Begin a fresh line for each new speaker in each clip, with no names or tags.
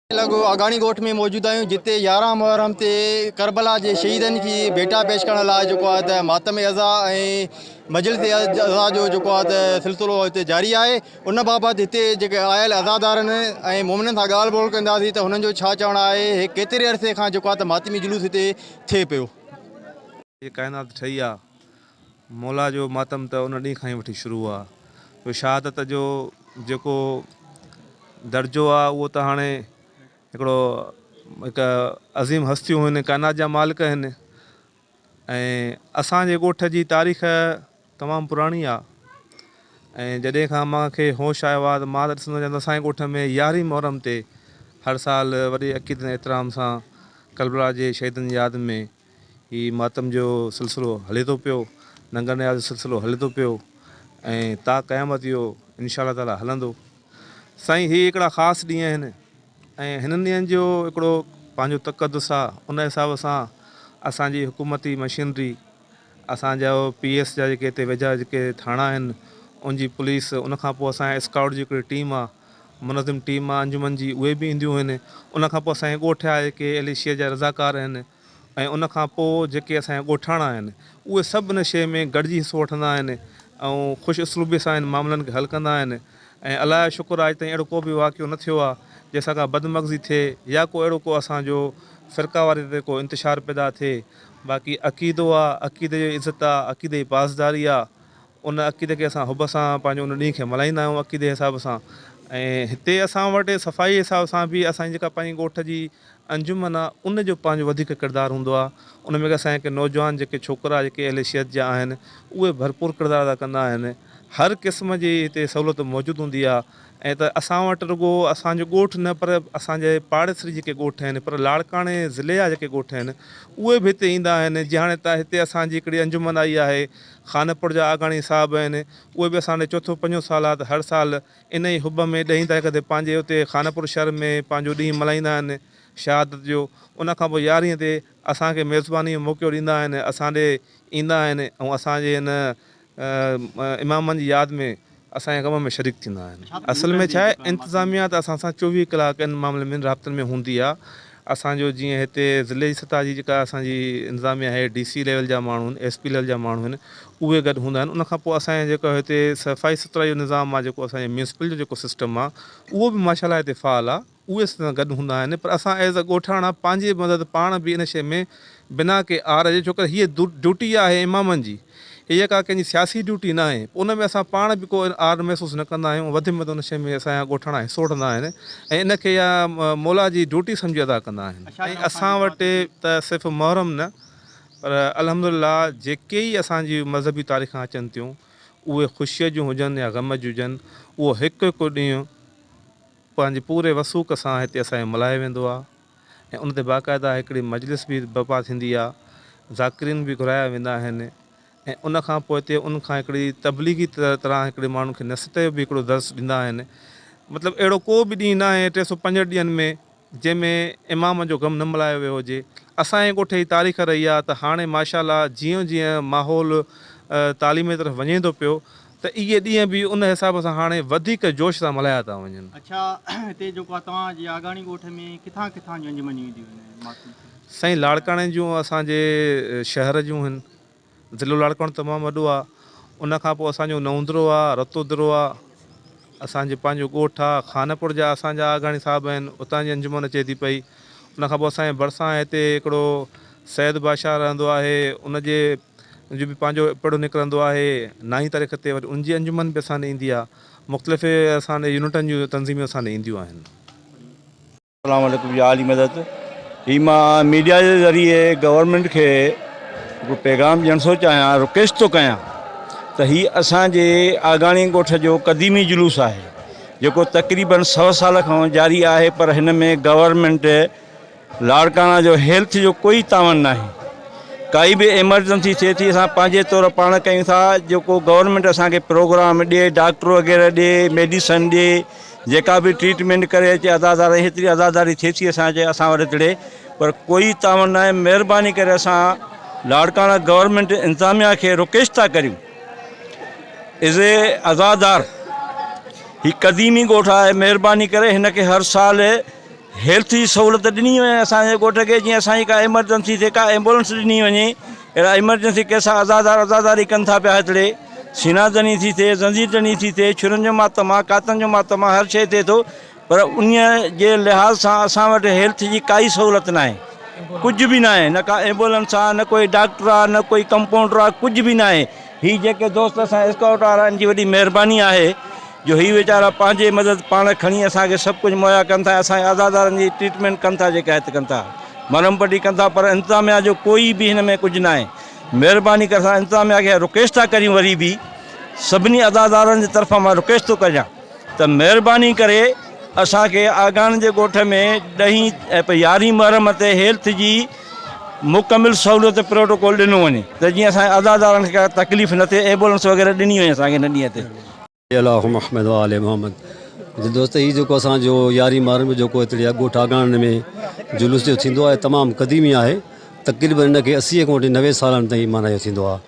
लगो अगाणी ॻोठ में मौजूद आहियूं जिते 11 मुहर्रम ते करबला जे शहीदनि की बेटा पेश करण लाइ जेको आहे त मातम अज़ा ऐं मजलिस अज़ा जो जेको आहे त सिलसिलो हिते जारी आहे। उन बाबति हिते जेके आयल अज़ादारनि ऐं मोमिननि सां ॻाल्हि ॿोल कंदासीं त हुननि जो छा चवणु आहे। हे केतिरे अरसे खां जेको आहे त मातमी जुलूस हिते थिए पियो।
ये कायनात ठही आहे मौला जो मातम त उन ॾींहं खां ई वठी शुरू आहे। शहादत जो जेको दर्जो आहे उहो त हाणे हिकिड़ो हिकु अज़ीम हस्तियूं आहिनि, कायनात जा मालिक आहिनि ऐं असांजे ॻोठ जी तारीख़ तमामु पुराणी आहे। ऐं जॾहिं खां मूंखे होश आयो आहे त मां त ॾिसंदो आहियां त असांजे ॻोठ में 11 मुहर्रम ते हर साल वॾे अक़ीदत ऐं एतिराम सां करबला जे शहीदनि जी यादि में ही मातम जो सिलसिलो हले थो पियो, नंगर नियाज़ जो सिलसिलो हले थो पियो ऐं ता क़यामत इहो इंशा ताला हलंदो। साईं ही हिकिड़ा ख़ासि ॾींहं आहिनि ऐं हिननि ॾींहंनि जो हिकिड़ो पंहिंजो तक़दुस आहे। उन हिसाब सां असांजी हुकूमती मशीनरी, असांजा PS जा जेके हिते वेझा जेके थाणा आहिनि, उनजी पुलिस, उनखां पोइ असांजे स्काउट जी हिकिड़ी टीम आहे, मुनज़िम टीम आहे अंजुमन जी, उहे बि ईंदियूं आहिनि। उनखां पोइ असांजे ॻोठ जा जेके एलेशिया जा रज़ाकार आहिनि ऐं उनखां पोइ जेके असांजा ॻोठाणा आहिनि उहे सभु इन शइ में गॾिजी हिसो वठंदा आहिनि ऐं ख़ुशि उसलूबी सां इन मामलनि खे हल कंदा आहिनि। ऐं अलाह जो शुक्र आहे अॼु ताईं अहिड़ो को बि वाक़ियो न थियो आहे जंहिंसां का बदमग़ज़ी थिए या को अहिड़ो को असांजो फ़िरकावारी ते को इंतिशार पैदा थिए। बाक़ी अक़ीदो आहे, अक़ीदे जी इज़त आहे, अक़ीदे जी पासदारी आहे। उन अक़ीदे खे असां हुब सां पंहिंजो उन ॾींहं खे मल्हाईंदा आहियूं अक़ीदे जे हिसाब सां। ऐं हिते असां वटि सफ़ाई जे हिसाब सां बि असांजी जेका पंहिंजी ॻोठ जी अंजुमन आहे उन जो पंहिंजो वधीक किरदारु हूंदो आहे। उन में असांजे के नौजवान जेके छोकिरा जेके अहले शहद जा आहिनि उहे भरपूर किरदारु अदा कंदा आहिनि। हर क़िस्म जी हिते सहूलियत मौजूदु हूंदी आहे। ऐं त असां वटि रुॻो असांजो ॻोठ न पर असांजे पाड़ेसरी जेके ॻोठ आहिनि, पर लाड़काणे ज़िले जा जेके ॻोठ आहिनि उहे बि हिते ईंदा आहिनि। जीअं हाणे त हिते असांजी हिकिड़ी अंजुमन आई आहे, खानपुर जा आगाणी साहिब आहिनि, उहे बि असांजे चोथों पंजो साल आहे त हर साल इन ई हुब में 10 तारीख़ ते पंहिंजे हुते खानपुर शहर में पंहिंजो ॾींहुं मल्हाईंदा आहिनि शहादत जो। उनखां पोइ 11 ते असांखे मेज़बानी जो मौक़ो ॾींदा आहिनि, असां ॾे ईंदा आहिनि ऐं असांजे हिन इमामनि जी यादि में असांजे कम में शरीक थींदा आहिनि। असल में छा आहे, इंतिज़ामिया त असां सां 24 कलाक इन मामले में राब्तनि में हूंदी आहे। असांजो जीअं हिते ज़िले जी सतह जी जेका असांजी इंतिज़ामिया आहे, DC लेवल जा माण्हू आहिनि, SP लेवल जा माण्हू आहिनि, उहे गॾु हूंदा आहिनि। उनखां पोइ असांजे जेको हिते सफ़ाई सुथराई जो निज़ाम आहे, जेको असांजे म्यूनिसिपल जो जेको सिस्टम आहे, उहो बि माशाअल्लाह हिते फ़ाल आहे, उहे सां गॾु हूंदा आहिनि। पर असां एज़ अ ॻोठाणा पंहिंजी मदद पाण बि इन शइ में बिना के आर जे, छो करे हीअ ड्यूटी आहे इमामनि जी, हीअ का कंहिंजी सियासी ड्यूटी न आहे। उन में असां पाण बि को आर महसूसु न कंदा आहियूं। वधि में वधि उन शइ में असांजा ॻोठाणा हिसो वठंदा आहिनि ऐं इनखे या मौला जी ड्यूटी सम्झी अदा कंदा आहिनि। ऐं असां वटि त सिर्फ़ु मुहर्रम न पर अल्हम्दुलिल्लाह जेके ई असांजी मज़हबी तारीख़ां अचनि थियूं उहे ख़ुशीअ जूं हुजनि या ग़म जूं हुजनि, उहो हिकु हिकु ॾींहुं पंहिंजे पूरे वसूख़ सां हिते असांजो मल्हायो वेंदो आहे। ऐं उन ते बाक़ाइदा हिकिड़ी मजलिस बि बर्पा थींदी आहे, ज़ाकिरीन बि घुराया वेंदा आहिनि। ऐं उनखां पोइ हिते उनखां हिकिड़ी तबलीगी तरह हिकिड़े माण्हू खे नसीहत जो बि हिकिड़ो दर्स ॾींदा आहिनि। मतिलबु अहिड़ो को बि ॾींहुं न आहे 365 ॾींहंनि में जंहिंमें इमाम जो ग़म न मल्हायो वियो हुजे। असांजे ॻोठ जी तारीख़ रही आहे त हाणे माशाअल्लाह जीअं जीअं माहौल तालीम जी तरफ़ वञे थो पियो त इहे ॾींहं बि उन हिसाब सां हाणे वधीक जोश सां मल्हाया था वञनि।
अच्छा, हिते जेको आहे तव्हांजी आगाणी ॻोठ में किथां किथां जूं अंजुमनियूं ईंदियूं आहिनि?
साईं लाड़काणे जूं असांजे शहर जूं आहिनि, ज़िलो लाड़काणो तमामु वॾो आहे। उनखां पोइ असांजो नवंदरो आहे, रतोदरो आहे, असांजो पंहिंजो ॻोठ आहे। खानपुर जा असांजा आगाणी साहिब आहिनि, उतां जी अंजुमन अचे थी पई। उनखां पोइ असांजे भरिसां हिते हिकिड़ो सैद बादशाह रहंदो आहे, उनजे जो बि पंहिंजो पिड़ो निकिरंदो आहे। 9 तारीख़ ते वरी उनजी अंजुमन बि असां ॾे ईंदी आहे। मुख़्तलिफ़ असांजे यूनिटनि जूं तंज़ीमियूं असां ॾे ईंदियूं आहिनि।
अस्सलाम वालेकुम या आली मदद। ही मां मीडिया जे ज़रिए गवर्नमेंट खे हिकिड़ो पैगाम ॾियण थो चाहियां, रिक्वेस्ट थो कयां त ही असांजे आगाणी ॻोठ जो क़दीमी जुलूस आहे जेको तक़रीबन 100 साल खां जारी आहे। पर हिन में गवर्नमेंट लाड़काणा जो हेल्थ जो कोई तावन न आहे। काई बि एमरजेंसी थिए थी असां पंहिंजे तौरु पाण कयूं था, जेको गवर्नमेंट असांखे प्रोग्राम ॾिए, डॉक्टर वग़ैरह ॾिए, मेडिसन ॾिए, जेका बि ट्रीटमेंट करे अचे अदादारी, हेतिरी अदादारी थिए थी असां वटि हिते, पर कोई तावन न आहे। महिरबानी करे असां लाड़काणा गवर्नमेंट इंतिज़ामिया खे रिक्वेस्ट था करियूं, एज़ ए अज़ादार ही क़दीमी ॻोठ आहे, महिरबानी करे हिन खे हर साल हेल्थ जी सहूलियत ॾिनी वञे असांजे ॻोठ खे, जीअं असांजी का एमरजेंसी थिए का एम्बुलेंस ॾिनी वञे। अहिड़ा एमरजेंसी केस आज़ादारी कनि था पिया हिते, सीनाजनी थी थिए, ज़ंजीरजनी थी थिए, छुरियुनि जो मातम आहे, कातनि जो मातम आहे, हर शइ थिए थो, पर उन जे लिहाज़ सां असां वटि हेल्थ जी काई सहूलियत न आहे, कुझु बि न आहे, न का एम्बुलेंस आहे, न कोई डॉक्टर आहे, न कोई कंपाउंडर आहे, कुझु बि न आहे। हीअ जेके दोस्त असां स्काउट वारा आहिनि, जी वॾी महिरबानी आहे जो हीअ वीचारा पंहिंजे मदद पाण खणी असांखे सभु कुझु मुहैया कनि था, असांजे आज़ादारनि जी ट्रीटमेंट कनि था, जेका हिते कनि था, मरम पटी कनि था, पर इंतिज़ामिया जो कोई बि हिन में कुझु न आहे। महिरबानी करे असां इंतिज़ामिया खे रिक्वेस्ट था करियूं, वरी बि सभिनी अदादारनि जी तरफ़ां मां रिक्वेस्ट थो करियां त महिरबानी करे असांखे आगान जे ॻोठ में 10 ऐं 11 मुहर्रम ते हेल्थ जी मुकमिल सहूलियत प्रोटोकॉल ॾिनो वञे, त जीअं असांजे अदादारनि खे का तकलीफ़ न थिए, एम्बुलेंस वग़ैरह ॾिनी वञे असांखे हिन ॾींहं ते।
अल्लाह महमद वाले मोहम्मद जी दोस्त, ही जेको असांजो 11 मुहर्रम जेको हिते ॻोठ आगान में जुलूस जो थींदो आहे, तमामु क़दीमी आहे। तक़रीबन हिनखे 80 खां वठी 90 सालनि ताईं माना इहो थींदो आहे।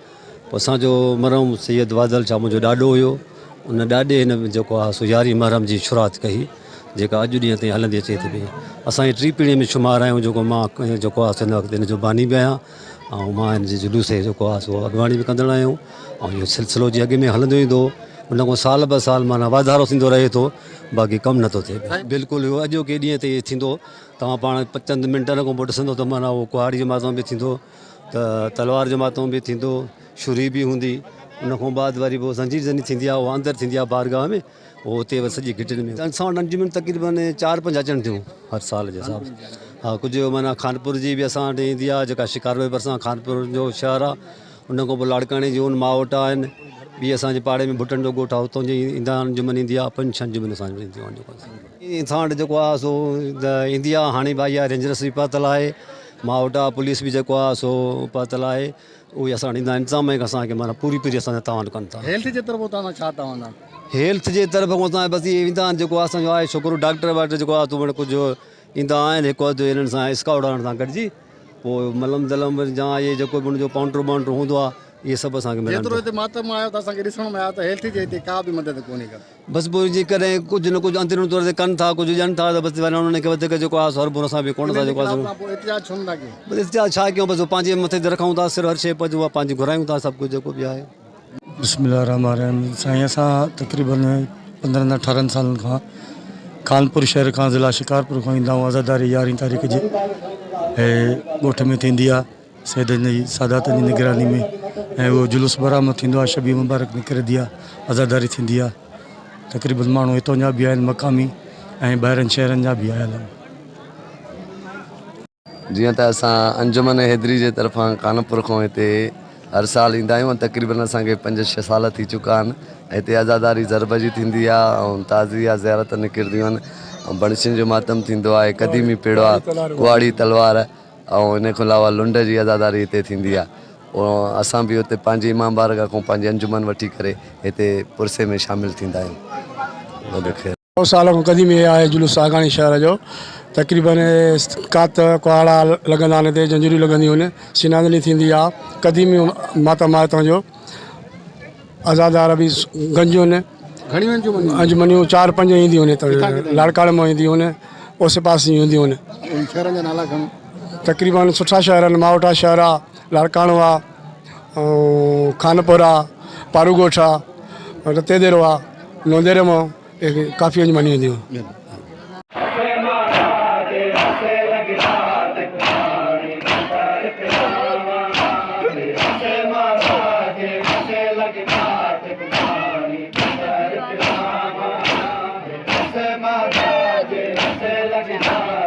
पोइ असांजो मरहूम सैयद वादल शाह मुंहिंजो ॾाॾो हुयो, उन ॾाॾे हिन में जेको आहे सो 11 मुहर्रम जी शुरूआति कई, जेका अॼु ॾींहं ताईं हलंदी अचे थी पई। असांजी 3 पीढ़ी में शुमार आहियूं, जेको मां जेको आहे हिन वक़्तु हिन जो बानी बि आहियां, ऐं मां हिन जे जुलूस जेको आहे सो अॻुवाणी बि कंदड़ आहियूं, ऐं इहो सिलसिलो जी अॻु में हलंदो ईंदो। उन खां साल ब साल माना वाधारो थींदो रहे थो, बाक़ी कमु नथो थिए। बिल्कुलु इहो अॼोके ॾींहं ते थींदो। तव्हां पाण चंद मिंटनि खां पोइ ॾिसंदो त माना उहो कुहाड़ी जो मातम बि थींदो, त तलवार जो मातम बि थींदो, छुरी बि हूंदी। उन खां बाद वरी पोइ ज़ंजीर जनी थींदी आहे, उहा अंदरि थींदी आहे बारगाह में, उहो हुते सॼी घिटियुनि में। असां वटि अंजुमन तक़रीबन 4-5 अचनि थियूं हर साल जे हिसाब सां। हा, कुझु माना खानपुर जी बि असां वटि ईंदी आहे, जेका शिकारवे भरिसां खानपुर जो शहरु आहे। उन खां पोइ लाड़काणे जूं मावट आहिनि, ॿी असांजे पाड़े में भुटन जो ॻोठ आहे, उतां जी ईंदा अंजुमन ईंदी आहे। 5-6 अंजुमन असां वटि ईंदियूं आहिनि। असां वटि जेको आहे सो ईंदी आहे, हाणे भाई आहे रेंजर्स बि पातल आहे, मावट आहे, पुलिस बि जेको आहे सो पातल आहे। उहे असां ॾींदा आहिनि, इंतिज़ाम असांखे माना पूरी असांजा तव्हां वटि कनि था।
हेल्थ जे तरफ़ तव्हां छा तव्हां
हेल्थ जे तरफ़ खां असां बसि इहे ईंदा आहिनि, जेको असांजो आहे छोकिरो डॉक्टर वाक्टर जेको आहे तो कुझु ईंदा आहिनि, हिकु अधु हिननि सां स्काउट वारनि सां गॾिजी, पोइ मलम दलम या इहे जेको बि हुनजो पाउंडर वाउंडर हूंदो आहे, इहे सभु असांखे मिलंदो।
जेतिरो हिते मातम आयो त असांखे ॾिसण में आयो त हेल्थ जे हिते का बि मदद कोन्हे का।
बसि पोइ जे करे कुझु न कुझु अंदरूं तौर ते कनि था, कुझु ॾियनि था, त बसि वरी उन्हनि खे वधीक जेको आहे सरबुर असां बि कोन था जेको आहे
एतिरा छो नथा कयूं?
बसि इतिहास छा कयूं, बसि पंहिंजे मथे ते रखूं था, सिर्फ़ु हर शइ पंहिंजो आहे, पंहिंजी घुरायूं था, सभु कुझु जेको बि आहे।
बिस्मिल्लाहिर्रहमानिर्रहीम। साईं, असां तक़रीबन 15-18 सालनि खां खानपुर शहर खां ज़िला शिकारपुर खां ईंदा आहियूं। आज़ादारी 11 तारीख़ जी ऐं ॻोठ में थींदी आहे, सैदनि जी सादातनि जी निगरानी में, ऐं उहो जुलूस बरामद थींदो आहे। शबी मुबारक निकिरंदी आहे, आज़ादारी थींदी आहे। तक़रीबन माण्हू हितां जा बि आहिनि, मक़ामी ऐं ॿाहिरनि शहरनि जा बि आयल आहिनि।
जीअं त असां अंजुमन हैदरी जे तरफ़ां कानपुर खां हिते हर साल ईंदा आहियूं। तक़रीबन असांखे 5-6 साल थी चुका आहिनि। हिते आज़ादारी ज़रब जी थींदी आहे, ऐं ताज़िया ज़ियारत निकिरंदियूं आहिनि, ऐं बणसियुनि जो मातम थींदो आहे, क़दीमी पेड़ो आहे, कुहाड़ी तलवार, ऐं इन खां अलावा लुंड जी आज़ादारी हिते थींदी आहे। ऐं असां बि हुते पंहिंजी इमाम बारगाह खां पंहिंजी अंजुमन वठी करे हिते पुरसे में शामिलु थींदा आहियूं।
100 साल खां क़दीमी आहे जुलूस आगाणी शहर जो। तक़रीबन कात कुहाड़ा लॻंदा आहिनि, हिते जंजूरियूं लॻंदियूं आहिनि, सिनाजनी थींदी आहे, क़दीमी मातम आहे हितां जो। आज़ादार बि गंजियूं आहिनि,
घणियूं
अंजुमनियूं 4-5 ईंदियूं आहिनि, लाड़काणे मां ईंदियूं आहिनि, ओसे पासे ईंदियूं आहिनि।
शहरनि जा नाला खणो।
तक़रीबन सुठा शहर आहिनि, मावटा शहर आहे, लाड़काणो आहे, ऐं खानपुर आहे, पारूगोठ आहे, रतेदेरो आहे, लोंदेरे मां काफ़ी अंजुमनियूं ईंदियूं आहिनि।
Lagi